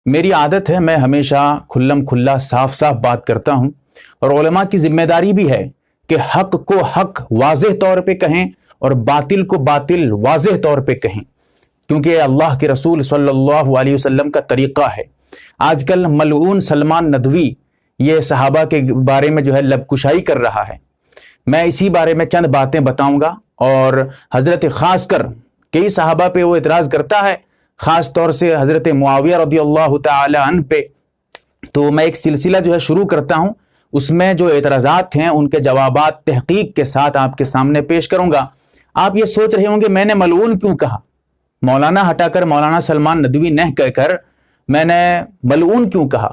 میری عادت ہے، میں ہمیشہ کھلم کھلا صاف صاف بات کرتا ہوں، اور علماء کی ذمہ داری بھی ہے کہ حق کو حق واضح طور پہ کہیں اور باطل کو باطل واضح طور پہ کہیں، کیونکہ اللہ کے رسول صلی اللہ علیہ وسلم کا طریقہ ہے۔ آج کل ملعون سلمان ندوی یہ صحابہ کے بارے میں جو ہے لب کشائی کر رہا ہے۔ میں اسی بارے میں چند باتیں بتاؤں گا، اور حضرت خاص کر کئی صحابہ پہ وہ اعتراض کرتا ہے، خاص طور سے حضرت معاویہ رضی اللہ تعالی عنہ پہ۔ تو میں ایک سلسلہ جو ہے شروع کرتا ہوں، اس میں جو اعتراضات ہیں ان کے جوابات تحقیق کے ساتھ آپ کے سامنے پیش کروں گا۔ آپ یہ سوچ رہے ہوں گے میں نے ملعون کیوں کہا، مولانا ہٹا کر مولانا سلمان ندوی نہ کہہ کر میں نے ملعون کیوں کہا؟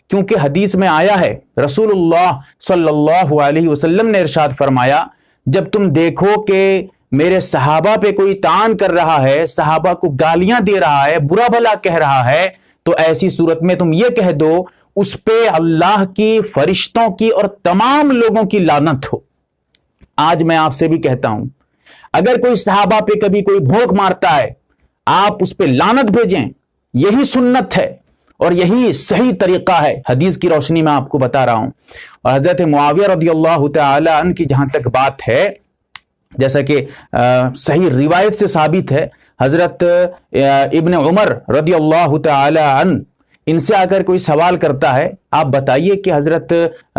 کیونکہ حدیث میں آیا ہے، رسول اللہ صلی اللہ علیہ وسلم نے ارشاد فرمایا، جب تم دیکھو کہ میرے صحابہ پہ کوئی طعن کر رہا ہے، صحابہ کو گالیاں دے رہا ہے، برا بھلا کہہ رہا ہے، تو ایسی صورت میں تم یہ کہہ دو اس پہ اللہ کی، فرشتوں کی اور تمام لوگوں کی لعنت ہو۔ آج میں آپ سے بھی کہتا ہوں، اگر کوئی صحابہ پہ کبھی کوئی بھونک مارتا ہے، آپ اس پہ لعنت بھیجیں، یہی سنت ہے اور یہی صحیح طریقہ ہے۔ حدیث کی روشنی میں آپ کو بتا رہا ہوں۔ اور حضرت معاویہ رضی اللہ تعالی عنہ کی جہاں تک بات ہے، جیسا کہ صحیح روایت سے ثابت ہے، حضرت ابن عمر رضی اللہ تعالی عنہ ان سے آ کر کوئی سوال کرتا ہے، آپ بتائیے کہ حضرت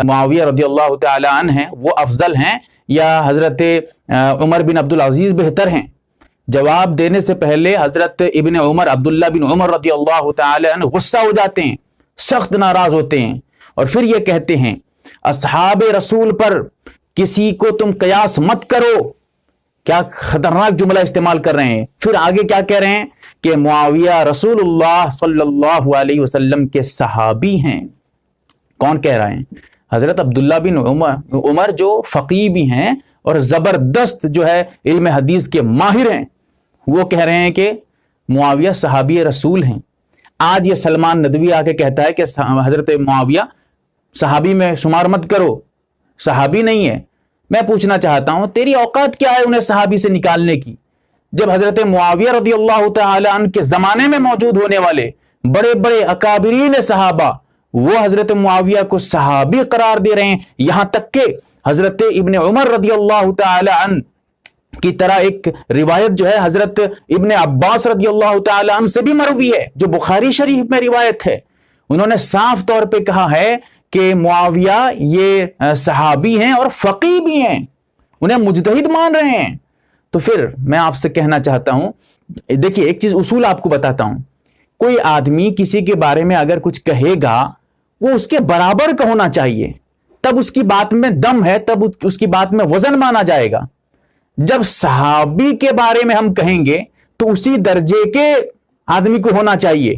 معاویہ رضی اللہ تعالی عنہ ہیں وہ افضل ہیں یا حضرت عمر بن عبدالعزیز بہتر ہیں؟ جواب دینے سے پہلے حضرت ابن عمر عبداللہ بن عمر رضی اللہ تعالی عنہ غصہ ہو جاتے ہیں، سخت ناراض ہوتے ہیں، اور پھر یہ کہتے ہیں، اصحاب رسول پر کسی کو تم قیاس مت کرو۔ کیا خطرناک جملہ استعمال کر رہے ہیں۔ پھر آگے کیا کہہ رہے ہیں کہ معاویہ رسول اللہ صلی اللہ علیہ وسلم کے صحابی ہیں۔ کون کہہ رہے ہیں؟ حضرت عبداللہ بن عمر جو فقیہ بھی ہیں اور زبردست جو ہے علم حدیث کے ماہر ہیں، وہ کہہ رہے ہیں کہ معاویہ صحابی رسول ہیں۔ آج یہ سلمان ندوی آ کے کہتا ہے کہ حضرت معاویہ صحابی میں شمار مت کرو، صحابی نہیں ہے۔ میں پوچھنا چاہتا ہوں، تیری اوقات کیا ہے انہیں صحابی سے نکالنے کی، جب حضرت معاویہ رضی اللہ تعالی عنہ کے زمانے میں موجود ہونے والے بڑے بڑے اکابرین صحابہ وہ حضرت معاویہ کو صحابی قرار دے رہے ہیں، یہاں تک کہ حضرت ابن عمر رضی اللہ تعالی عنہ کی طرح ایک روایت جو ہے حضرت ابن عباس رضی اللہ تعالی عنہ سے بھی مروی ہے، جو بخاری شریف میں روایت ہے۔ انہوں نے صاف طور پہ کہا ہے کہ معاویہ یہ صحابی ہیں اور فقیہ بھی ہیں، انہیں مجتہد مان رہے ہیں۔ تو پھر میں آپ سے کہنا چاہتا ہوں، دیکھیے ایک چیز اصول آپ کو بتاتا ہوں، کوئی آدمی کسی کے بارے میں اگر کچھ کہے گا وہ اس کے برابر کا ہونا چاہیے، تب اس کی بات میں دم ہے، تب اس کی بات میں وزن مانا جائے گا۔ جب صحابی کے بارے میں ہم کہیں گے تو اسی درجے کے آدمی کو ہونا چاہیے۔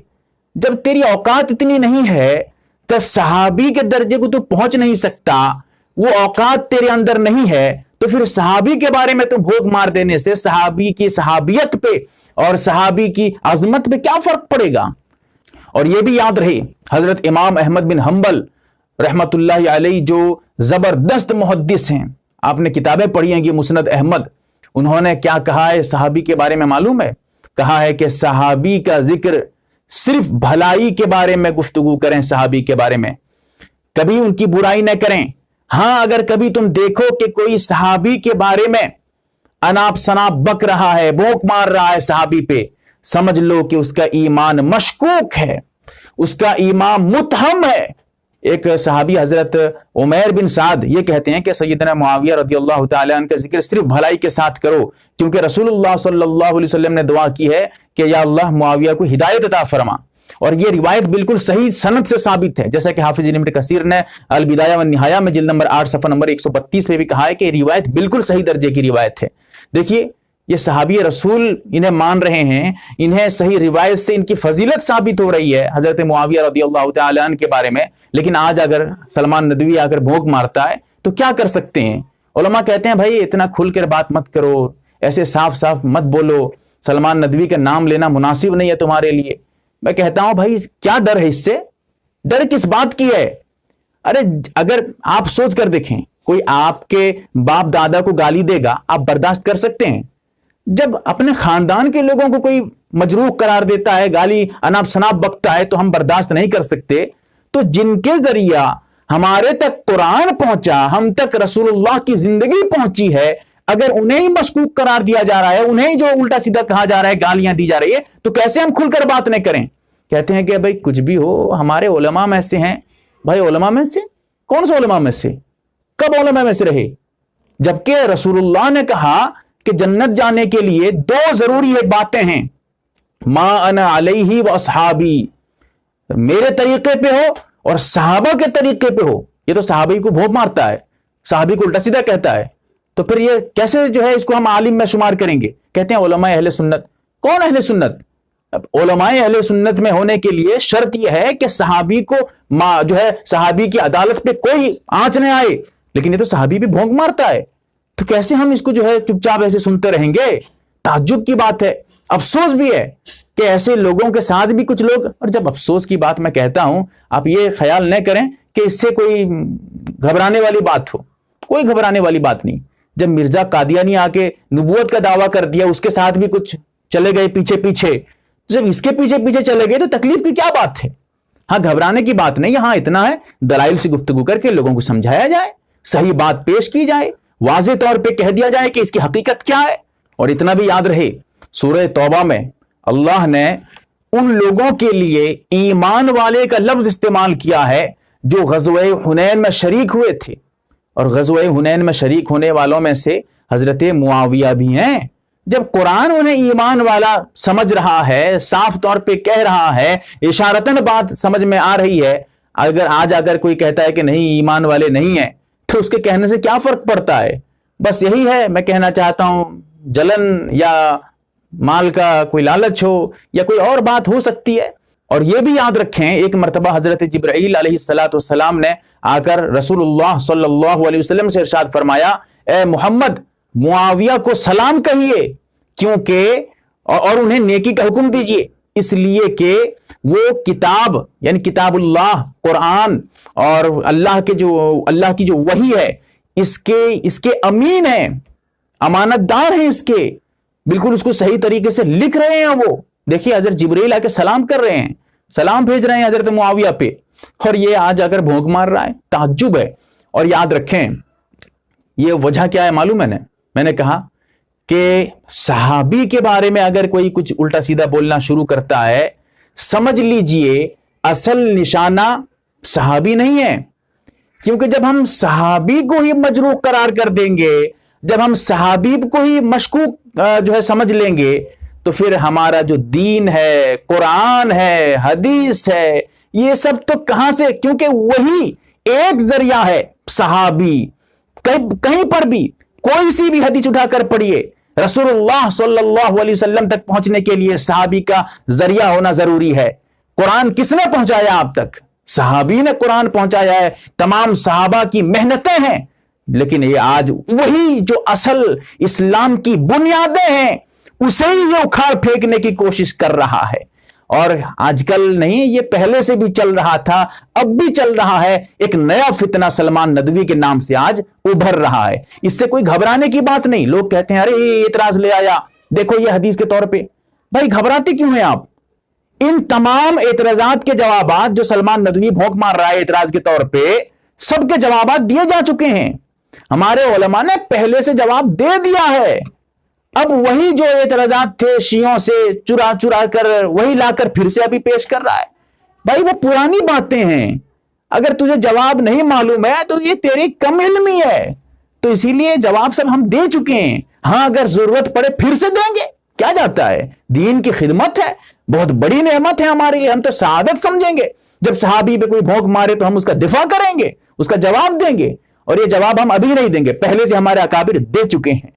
جب تیری اوقات اتنی نہیں ہے، جب صحابی کے درجے کو تو پہنچ نہیں سکتا، وہ اوقات تیرے اندر نہیں ہے، تو پھر صحابی کے بارے میں تو بھوک مار دینے سے صحابی کی صحابیت پہ اور صحابی کی عظمت پہ کیا فرق پڑے گا؟ اور یہ بھی یاد رہے، حضرت امام احمد بن حنبل رحمت اللہ علیہ جو زبردست محدث ہیں، آپ نے کتابیں پڑھی ہیں کہ مسند احمد، انہوں نے کیا کہا ہے صحابی کے بارے میں معلوم ہے؟ کہا ہے کہ صحابی کا ذکر صرف بھلائی کے بارے میں گفتگو کریں، صحابی کے بارے میں کبھی ان کی برائی نہ کریں۔ ہاں اگر کبھی تم دیکھو کہ کوئی صحابی کے بارے میں اناپ شناپ بک رہا ہے، بونک مار رہا ہے صحابی پہ، سمجھ لو کہ اس کا ایمان مشکوک ہے، اس کا ایمان متہم ہے۔ ایک صحابی حضرت عمیر بن سعد یہ کہتے ہیں کہ سیدنا معاویہ رضی اللہ تعالی عنہ کا ذکر صرف بھلائی کے ساتھ کرو، کیونکہ رسول اللہ صلی اللہ علیہ وسلم نے دعا کی ہے کہ یا اللہ معاویہ کو ہدایت عطا فرما، اور یہ روایت بالکل صحیح سند سے ثابت ہے، جیسا کہ حافظ ابن کثیر نے البدایہ والنہایہ میں جلد نمبر 8 صفحہ نمبر 132 میں بھی کہا ہے کہ یہ روایت بالکل صحیح درجے کی روایت ہے۔ دیکھیے یہ صحابی رسول انہیں مان رہے ہیں، انہیں صحیح روایت سے ان کی فضیلت ثابت ہو رہی ہے حضرت معاویہ رضی اللہ تعالی عنہ کے بارے میں، لیکن آج اگر سلمان ندوی آ کر بھونک مارتا ہے تو کیا کر سکتے ہیں؟ علماء کہتے ہیں بھائی اتنا کھل کر بات مت کرو، ایسے صاف صاف مت بولو، سلمان ندوی کا نام لینا مناسب نہیں ہے تمہارے لیے۔ میں کہتا ہوں بھائی کیا ڈر ہے اس سے؟ ڈر کس بات کی ہے؟ ارے اگر آپ سوچ کر دیکھیں، کوئی آپ کے باپ دادا کو گالی دے گا، آپ برداشت کر سکتے ہیں؟ جب اپنے خاندان کے لوگوں کو کوئی مجروح قرار دیتا ہے، گالی اناپ شناپ بکتا ہے تو ہم برداشت نہیں کر سکتے، تو جن کے ذریعہ ہمارے تک قرآن پہنچا، ہم تک رسول اللہ کی زندگی پہنچی ہے، اگر انہیں ہی مشکوک قرار دیا جا رہا ہے، انہیں جو الٹا سیدھا کہا جا رہا ہے، گالیاں دی جا رہی ہے، تو کیسے ہم کھل کر بات نہیں کریں؟ کہتے ہیں کہ بھائی کچھ بھی ہو، ہمارے علماء میں سے ہیں۔ بھائی علماء میں سے کون سے علماء میں سے؟ کب علماء میں سے رہے؟ جبکہ رسول اللہ نے کہا کہ جنت جانے کے لیے دو ضروری باتیں ہیں، ما انا علیہ و اصحابی، میرے طریقے پہ ہو اور صحابہ کے طریقے پہ ہو۔ یہ تو صحابی کو بھونک مارتا ہے، صحابی کو الٹا سیدھا کہتا ہے، تو پھر یہ کیسے جو ہے اس کو ہم عالم میں شمار کریں گے؟ کہتے ہیں علماء اہل سنت۔ کون اہل سنت؟ اب علماء اہل سنت میں ہونے کے لیے شرط یہ ہے کہ صحابی کو جو ہے صحابی کی عدالت پہ کوئی آنچ نہ آئے، لیکن یہ تو صحابی بھی بھونک مارتا ہے، تو کیسے ہم اس کو جو ہے چپ چاپ ایسے سنتے رہیں گے؟ تعجب کی بات ہے، افسوس بھی ہے کہ ایسے لوگوں کے ساتھ بھی کچھ لوگ، اور جب افسوس کی بات میں کہتا ہوں آپ یہ خیال نہ کریں کہ اس سے کوئی گھبرانے والی بات ہو، کوئی گھبرانے والی بات نہیں۔ جب مرزا قادیانی آ کے نبوت کا دعویٰ کر دیا، اس کے ساتھ بھی کچھ چلے گئے پیچھے پیچھے، جب اس کے پیچھے پیچھے چلے گئے تو تکلیف کی کیا بات ہے؟ ہاں گھبرانے کی بات نہیں، یہاں اتنا ہے دلائل سے گفتگو کر کے لوگوں کو سمجھایا جائے، صحیح بات پیش کی جائے، واضح طور پہ کہہ دیا جائے کہ اس کی حقیقت کیا ہے۔ اور اتنا بھی یاد رہے، سورہ توبہ میں اللہ نے ان لوگوں کے لیے ایمان والے کا لفظ استعمال کیا ہے جو غزوہ حنین میں شریک ہوئے تھے، اور غزوہ حنین میں شریک ہونے والوں میں سے حضرت معاویہ بھی ہیں۔ جب قرآن انہیں ایمان والا سمجھ رہا ہے، صاف طور پہ کہہ رہا ہے، اشارتاً بات سمجھ میں آ رہی ہے، اگر آج اگر کوئی کہتا ہے کہ نہیں ایمان والے نہیں ہیں تو اس کے کہنے سے کیا فرق پڑتا ہے؟ بس یہی ہے میں کہنا چاہتا ہوں، جلن یا مال کا کوئی لالچ ہو یا کوئی اور بات ہو سکتی ہے۔ اور یہ بھی یاد رکھیں، ایک مرتبہ حضرت جبرائیل علیہ السلام نے آ کر رسول اللہ صلی اللہ علیہ وسلم سے ارشاد فرمایا، اے محمد معاویہ کو سلام کہیے، کیونکہ اور انہیں نیکی کا حکم دیجیے، اس لیے کہ وہ کتاب یعنی کتاب اللہ قرآن اور اللہ کی جو وحی ہے اس کے امین ہیں، امانت دار ہیں، اس کے بالکل اس کو صحیح طریقے سے لکھ رہے ہیں۔ وہ دیکھیے حضرت جبرائیل آ کے سلام کر رہے ہیں، سلام بھیج رہے ہیں حضرت معاویہ پہ، اور یہ آج اگر بھونک مار رہا ہے، تعجب ہے۔ اور یاد رکھیں یہ وجہ کیا ہے معلوم ہے نا، میں نے کہا کہ صحابی کے بارے میں اگر کوئی کچھ الٹا سیدھا بولنا شروع کرتا ہے، سمجھ لیجئے اصل نشانہ صحابی نہیں ہے، کیونکہ جب ہم صحابی کو ہی مجروح قرار کر دیں گے، جب ہم صحابی کو ہی مشکوک جو ہے سمجھ لیں گے، تو پھر ہمارا جو دین ہے، قرآن ہے، حدیث ہے، یہ سب تو کہاں سے؟ کیونکہ وہی ایک ذریعہ ہے صحابی، کہیں پر بھی کوئی سی بھی حدیث اٹھا کر پڑھیے، رسول اللہ صلی اللہ علیہ وسلم تک پہنچنے کے لیے صحابی کا ذریعہ ہونا ضروری ہے۔ قرآن کس نے پہنچایا آپ تک؟ صحابی نے قرآن پہنچایا ہے، تمام صحابہ کی محنتیں ہیں، لیکن یہ آج وہی جو اصل اسلام کی بنیادیں ہیں اسے ہی یہ اکھاڑ پھینکنے کی کوشش کر رہا ہے۔ اور آج کل نہیں، یہ پہلے سے بھی چل رہا تھا، اب بھی چل رہا ہے، ایک نیا فتنہ سلمان ندوی کے نام سے آج ابھر رہا ہے۔ اس سے کوئی گھبرانے کی بات نہیں۔ لوگ کہتے ہیں ارے یہ اعتراض لے آیا، دیکھو یہ حدیث کے طور پہ۔ بھائی گھبراتے کیوں ہیں آپ؟ ان تمام اعتراضات کے جوابات جو سلمان ندوی بھونک مار رہا ہے اعتراض کے طور پہ، سب کے جوابات دیے جا چکے ہیں، ہمارے علماء نے پہلے سے جواب دے دیا ہے۔ اب وہی جو اعتراضات تھے شیعوں سے چرا چرا کر وہی لا کر پھر سے ابھی پیش کر رہا ہے۔ بھائی وہ پرانی باتیں ہیں، اگر تجھے جواب نہیں معلوم ہے تو یہ تیری کم علمی ہے، تو اسی لیے جواب سب ہم دے چکے ہیں۔ ہاں اگر ضرورت پڑے پھر سے دیں گے، کیا جاتا ہے، دین کی خدمت ہے، بہت بڑی نعمت ہے ہمارے لیے، ہم تو سعادت سمجھیں گے جب صحابی پہ کوئی بھونک مارے تو ہم اس کا دفاع کریں گے، اس کا جواب دیں گے، اور یہ جواب ہم ابھی نہیں دیں گے، پہلے سے ہمارے اکابر دے چکے ہیں۔